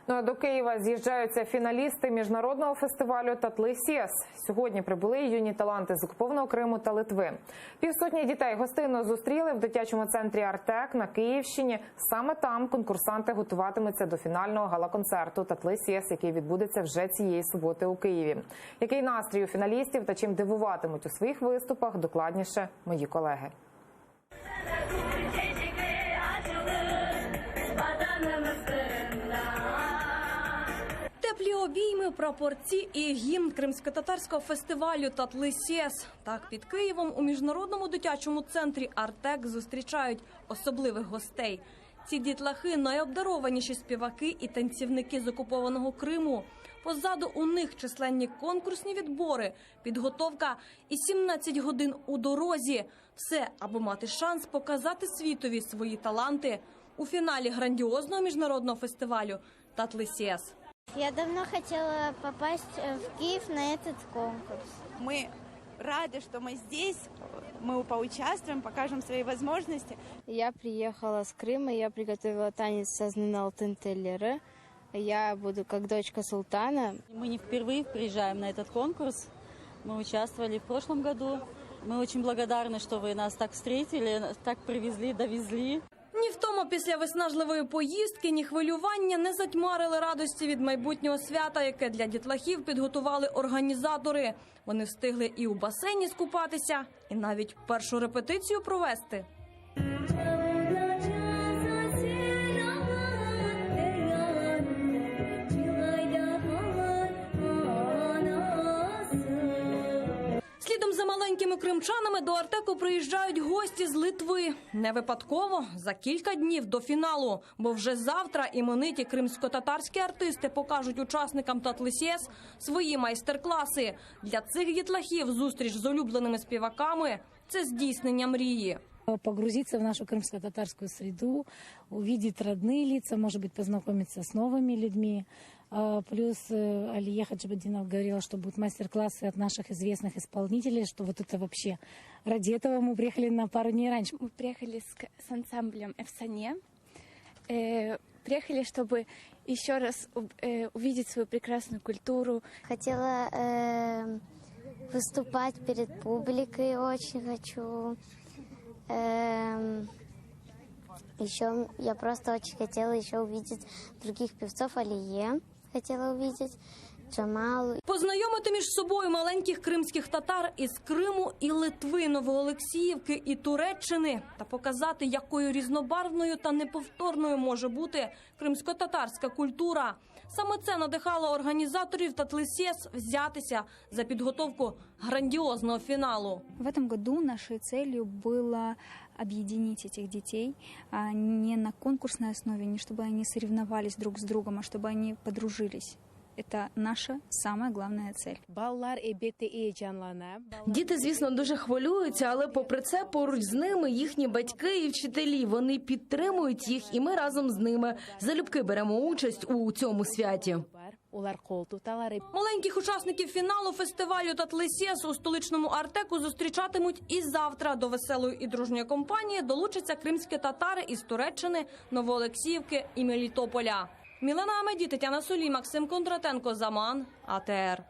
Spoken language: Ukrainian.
Ну а до Києва з'їжджаються фіналісти міжнародного фестивалю «Татлисєс». Сьогодні прибули юні таланти з окупованого Криму та Литви. Півсотні дітей гостинно зустріли в дитячому центрі «Артек» на Київщині. Саме там конкурсанти готуватимуться до фінального гала-концерту «Татлисєс», який відбудеться вже цієї суботи у Києві. Який настрій у фіналістів та чим дивуватимуть у своїх виступах, докладніше мої колеги. Теплі обійми, прапорці і гімн кримськотатарського фестивалю «Татлисєс». Так під Києвом у міжнародному дитячому центрі «Артек» зустрічають особливих гостей. Ці дітлахи – найобдарованіші співаки і танцівники з окупованого Криму. Позаду у них численні конкурсні відбори, підготовка і 17 годин у дорозі. Все, аби мати шанс показати світові свої таланти у фіналі грандіозного міжнародного фестивалю «Татлисєс». Я давно хотела попасть в Киев на этот конкурс. Мы рады, что мы здесь, мы поучаствуем, покажем свои возможности. Я приехала с Крыма, я приготовила танец «Сазнын алтын теллері». Я буду как дочка султана. Мы не впервые приезжаем на этот конкурс. Мы участвовали в прошлом году. Мы очень благодарны, что вы нас так встретили, так привезли, довезли. Ні втома після виснажливої поїздки, ні хвилювання не затьмарили радості від майбутнього свята, яке для дітлахів підготували організатори. Вони встигли і у басейні скупатися, і навіть першу репетицію провести. Слідом за маленькими кримчанами до «Артеку» приїжджають гості з Литви. Не випадково, за кілька днів до фіналу. Бо вже завтра імениті кримськотатарські артисти покажуть учасникам «Татлисєс» свої майстер-класи. Для цих дітлахів зустріч з улюбленими співаками – це здійснення мрії. Погрузиться в нашу крымско-татарскую среду, увидеть родные лица, может быть, познакомиться с новыми людьми. Плюс Алия Хаджибадинова говорила, что будут мастер-классы от наших известных исполнителей, что вот это вообще ради этого мы приехали на пару дней раньше. Мы приехали с ансамблем «Эфсане». Приехали, чтобы еще раз увидеть свою прекрасную культуру. Хотела выступать перед публикой, очень хочу. Еще я просто очень хотела еще увидеть других певцов, Алие хотела увидеть, Джамалу. Познайомити між собою маленьких кримських татар із Криму і Литви, Новоолексіївки і Туреччини та показати, якою різнобарвною та неповторною може бути кримсько-татарська культура. Саме це надихало організаторів «Татлисєс» взятися за підготовку грандіозного фіналу. В этом году нашей целью было объединить этих детей не на конкурсной основе, не чтобы они соревновались друг с другом, а чтобы они подружились. Это наша самая главная цель. Діти, звісно, дуже хвилюються, але попри це поруч з ними їхні батьки і вчителі. Вони підтримують їх, і ми разом з ними залюбки беремо участь у цьому святі. Маленьких учасників фіналу фестивалю «Татлисєс» у столичному «Артеку» зустрічатимуть і завтра. До веселої і дружньої компанії долучаться кримські татари із Туреччини, Новоолексіївки і Мелітополя. Мілана Амеді, Тетяна Солій, Максим Кондратенко, Заман, АТР.